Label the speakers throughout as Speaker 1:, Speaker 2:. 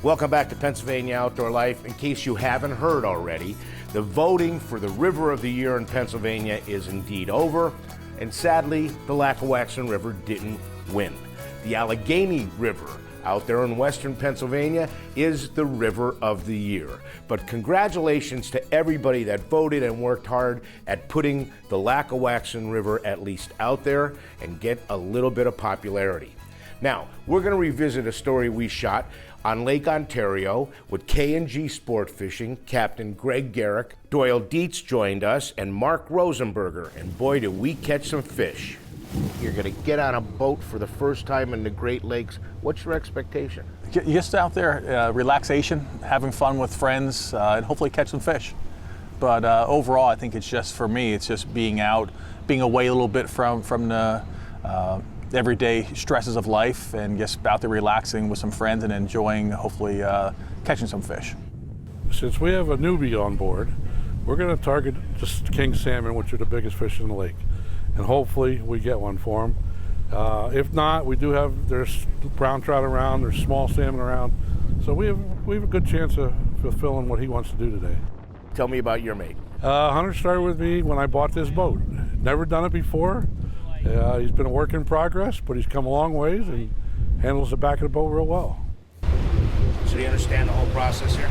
Speaker 1: Welcome back to Pennsylvania Outdoor Life. In case you haven't heard already, the voting for the River of the Year in Pennsylvania is indeed over, and sadly, the Lackawaxen River didn't win. The Allegheny River out there in western Pennsylvania is the River of the Year. But congratulations to everybody that voted and worked hard at putting the Lackawaxen River at least out there and get a little bit of popularity. Now, we're going to revisit a story we shot on Lake Ontario with K&G Sportfishing. Captain Greg Garrick, Doyle Dietz joined us, and Mark Rosenberger. And boy, did we catch some fish. You're going to get on a boat for the first time in the Great Lakes. What's your expectation?
Speaker 2: Just out there, relaxation, having fun with friends, and hopefully catch some fish. But overall, I think it's just, for me, it's just being out, being away a little bit from the everyday stresses of life, and just out there relaxing with some friends and enjoying, hopefully, catching some fish.
Speaker 3: Since we have a newbie on board, we're going to target just king salmon, which are the biggest fish in the lake. And hopefully we get one for him. If not, there's brown trout around, there's small salmon around. So we have a good chance of fulfilling what he wants to do today.
Speaker 1: Tell me about your mate.
Speaker 3: Hunter started with me when I bought this boat. Never done it before. He's been a work in progress, but he's come a long ways and handles the back of the boat real well.
Speaker 1: So do you understand the whole process here?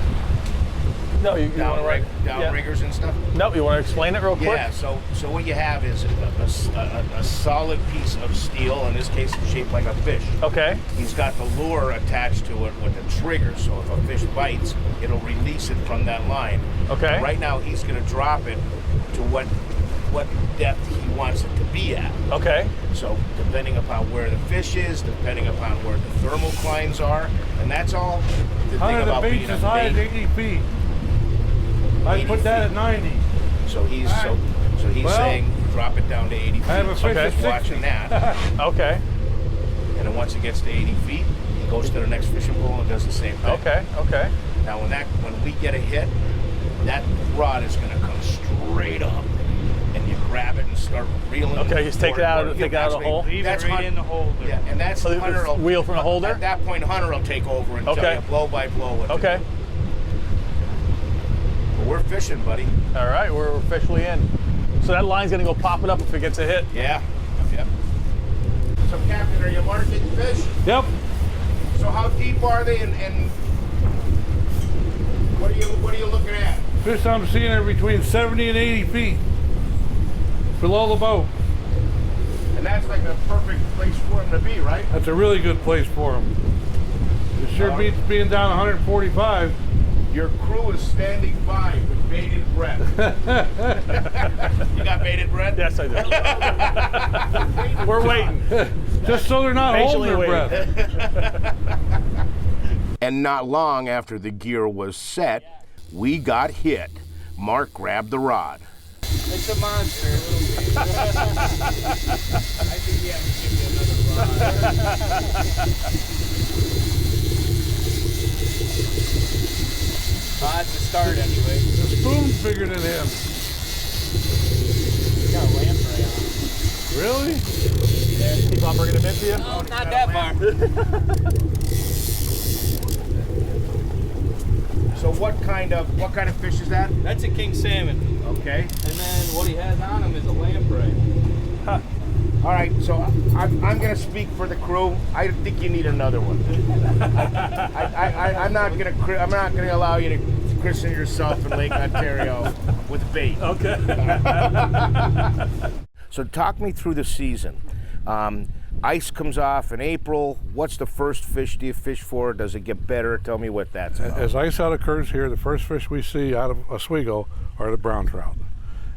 Speaker 2: No, you want to
Speaker 1: Downriggers and stuff?
Speaker 2: No, you want to explain it real quick?
Speaker 1: Yeah, so what you have is a solid piece of steel, in this case it's shaped like a fish.
Speaker 2: Okay.
Speaker 1: He's got the lure attached to it with a trigger, so if a fish bites, it'll release it from that line.
Speaker 2: Okay.
Speaker 1: Right now he's going to drop it to what depth he wants it to be at.
Speaker 2: Okay.
Speaker 1: So depending upon where the fish is, depending upon where the thermoclines are, and that's all the thing about being
Speaker 3: Hunter, the bait's as high as 80 feet. I put that at 90.
Speaker 1: So he's saying drop it down to 80 feet.
Speaker 3: I have a fish at 60.
Speaker 1: Watching that.
Speaker 2: Okay.
Speaker 1: And then once it gets to 80 feet, he goes to the next fishing pole and does the same thing.
Speaker 2: Okay. Okay.
Speaker 1: Now when we get a hit, that rod is going to come straight up, and you grab it and start reeling.
Speaker 2: Okay, just take it out of the hole.
Speaker 4: Leave it right in the holder.
Speaker 1: Yeah, and that's Hunter will
Speaker 2: wheel from the holder.
Speaker 1: At that point, Hunter will take over and tell you blow by blow what to do. We're fishing, buddy.
Speaker 2: All right, we're officially in. So that line's gonna go popping up if it gets a hit.
Speaker 1: Yeah. Yep. So, Captain, are you marking fish?
Speaker 3: Yep.
Speaker 1: So how deep are they, and what are you looking at?
Speaker 3: Fish I'm seeing are between 70 and 80 feet below the boat.
Speaker 1: And that's like a perfect place for him to be, right?
Speaker 3: That's a really good place for him. It sure beats being down 145.
Speaker 1: Your crew is standing by with bated breath. You got bated breath?
Speaker 2: Yes, I do. We're waiting.
Speaker 3: Just so they're not holding their
Speaker 2: waiting.
Speaker 3: breath.
Speaker 1: And not long after the gear was set, we got hit. Mark grabbed the rod.
Speaker 4: It's a monster. I think you have to give me another rod. That's a start anyway.
Speaker 3: The spoon's bigger than him.
Speaker 4: He's got a lamprey on.
Speaker 3: Really?
Speaker 4: Yeah.
Speaker 2: Keep on bringing them in for you?
Speaker 4: No, not that far.
Speaker 1: So what kind of fish is that?
Speaker 4: That's a king salmon.
Speaker 1: Okay.
Speaker 4: And then what he has on him is a lamprey.
Speaker 1: Huh. All right, so I'm going to speak for the crew. I think you need another one. I'm not going to allow you to christen yourself in Lake Ontario with bait.
Speaker 2: Okay.
Speaker 1: So talk me through the season. Ice comes off in April. What's the first fish do you fish for? Does it get better? Tell me what that's about.
Speaker 3: As ice out occurs here, the first fish we see out of Oswego are the brown trout.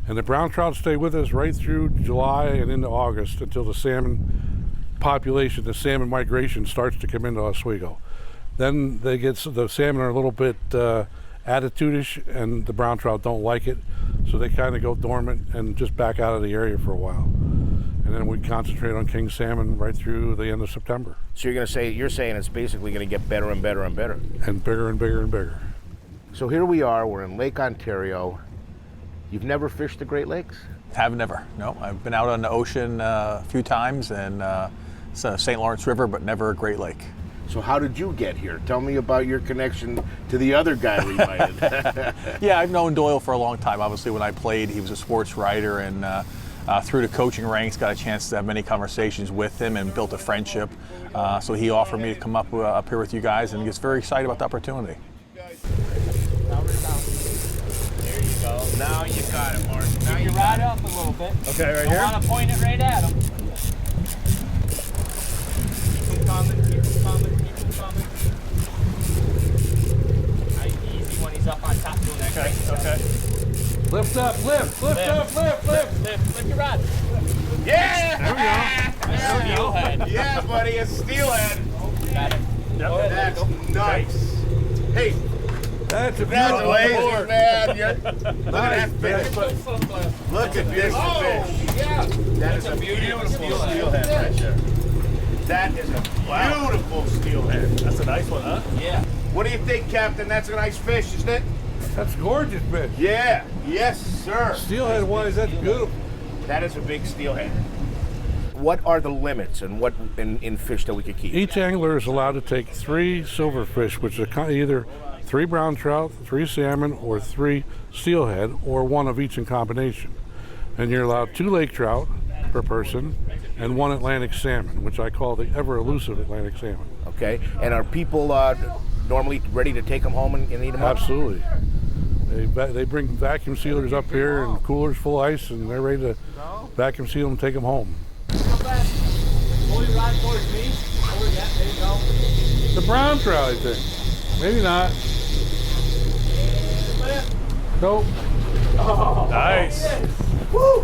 Speaker 3: And the brown trout stay with us right through July and into August until the salmon population, the salmon migration starts to come into Oswego. Then the salmon are a little bit attitude-ish, and the brown trout don't like it, so they kind of go dormant and just back out of the area for a while. And then we concentrate on king salmon right through the end of September.
Speaker 1: So you're saying it's basically going to get better and better and better.
Speaker 3: And bigger and bigger and bigger.
Speaker 1: So here we are, we're in Lake Ontario. You've never fished the Great Lakes?
Speaker 2: Have never, no. I've been out on the ocean a few times, and St. Lawrence River, but never a Great Lake.
Speaker 1: So how did you get here? Tell me about your connection to the other guy we invited.
Speaker 2: Yeah, I've known Doyle for a long time. Obviously, when I played, he was a sports writer, and through the coaching ranks, got a chance to have many conversations with him and built a friendship. So he offered me to come up here with you guys, and gets very excited about the opportunity.
Speaker 4: There you go. Now you got it, Mark. Now you ride up a little bit.
Speaker 2: Okay, right
Speaker 4: You
Speaker 2: here.
Speaker 4: want to point it right at him. Keep him coming, keep him coming, keep him coming. Nice, easy when he's up on top doing that.
Speaker 2: Okay,
Speaker 4: great
Speaker 2: okay.
Speaker 3: Lift up, lift up, lift.
Speaker 4: Lift your rod.
Speaker 1: Yeah!
Speaker 4: Steelhead.
Speaker 1: Yeah, buddy, a steelhead.
Speaker 4: Got it.
Speaker 2: Yep.
Speaker 4: Go ahead, let it
Speaker 1: That's
Speaker 4: go.
Speaker 1: nice. Hey,
Speaker 3: That's a
Speaker 1: congratulations, man. Look at that fish.
Speaker 4: Foot flip.
Speaker 1: Look at this fish.
Speaker 4: Yeah.
Speaker 1: That is a beautiful steelhead right there. That is a beautiful steelhead.
Speaker 2: That's a nice one, huh?
Speaker 4: Yeah.
Speaker 1: What do you think, Captain? That's a nice fish, isn't it?
Speaker 3: That's gorgeous fish.
Speaker 1: Yeah. Yes, sir.
Speaker 3: Steelhead wise, that's beautiful.
Speaker 1: That is a big steelhead. What are the limits and what in fish that we could keep?
Speaker 3: Each angler is allowed to take 3 silverfish, which are either 3 brown trout, 3 salmon, or 3 steelhead, or 1 of each in combination. And you're allowed 2 lake trout per person and 1 Atlantic salmon, which I call the ever elusive Atlantic salmon.
Speaker 1: Okay. And are people normally ready to take them home and eat them up?
Speaker 3: Absolutely. They bring vacuum sealers up here and coolers full of ice, and they're ready to vacuum seal them and take them home.
Speaker 4: Pull your rod towards me. Over, yeah, there you go.
Speaker 3: The brown trout, I think. Maybe not. Nope.
Speaker 2: Nice.
Speaker 4: Woo!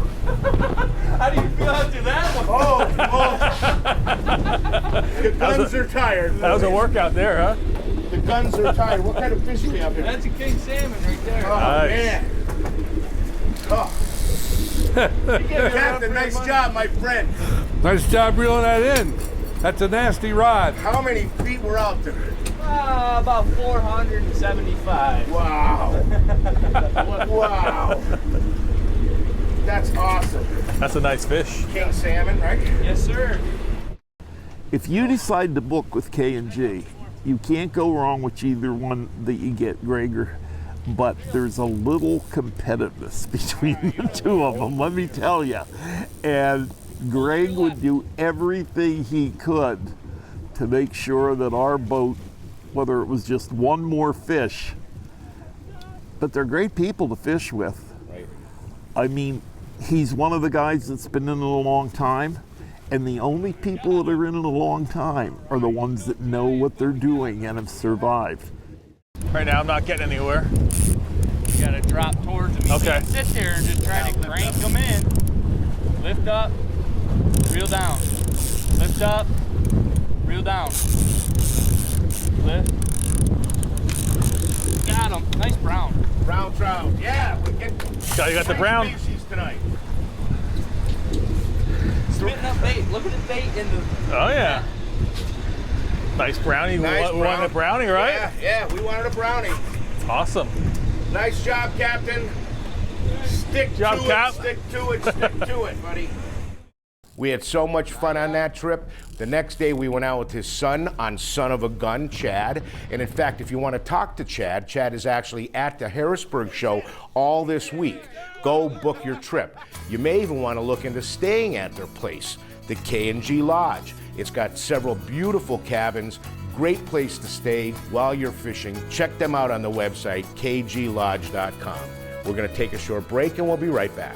Speaker 4: How do you feel after that one?
Speaker 1: The guns are tired.
Speaker 2: That was a workout there, huh?
Speaker 1: The guns are tired. What kind of fish do we have here?
Speaker 4: That's a king salmon right there.
Speaker 1: Oh,
Speaker 2: Nice.
Speaker 1: man. Oh. Captain, nice job, my friend.
Speaker 3: Nice job reeling that in. That's a nasty rod.
Speaker 1: How many feet were out there?
Speaker 4: About 475.
Speaker 1: Wow. Wow. That's awesome.
Speaker 2: That's a nice fish.
Speaker 1: King salmon, right?
Speaker 4: Yes, sir.
Speaker 5: If you decide to book with K&G, you can't go wrong with either one that you get, Gregor. But there's a little competitiveness between the two of them, let me tell you. And Greg would do everything he could to make sure that our boat, whether it was just one more fish, but they're great people to fish with.
Speaker 1: Right.
Speaker 5: I mean, he's one of the guys that's been in it a long time, and the only people that are in it a long time are the ones that know what they're doing and have survived.
Speaker 2: Right now, I'm not getting anywhere.
Speaker 4: You gotta drop towards him. You
Speaker 2: Okay.
Speaker 4: can't sit there and just try to crank them in. Lift up, reel down. Lift up, reel down. Lift. Got him. Nice brown.
Speaker 1: Brown trout. Yeah, we get
Speaker 2: You got the brown.
Speaker 1: species tonight.
Speaker 4: Spitting up bait. Look at the bait in the.
Speaker 2: Oh, yeah. Nice brownie.
Speaker 1: Nice
Speaker 2: We wanted a brownie, right?
Speaker 1: Yeah, we wanted a brownie.
Speaker 2: Awesome.
Speaker 1: Nice job, Captain. Stick
Speaker 2: Job,
Speaker 1: to
Speaker 2: Cap.
Speaker 1: it, stick to it, stick to it, buddy. We had so much fun on that trip. The next day we went out with his son on Son of a Gun, Chad. And in fact, if you want to talk to Chad, Chad is actually at the Harrisburg show all this week. Go book your trip. You may even want to look into staying at their place, the K&G Lodge. It's got several beautiful cabins, great place to stay while you're fishing. Check them out on the website, kglodge.com. We're going to take a short break and we'll be right back.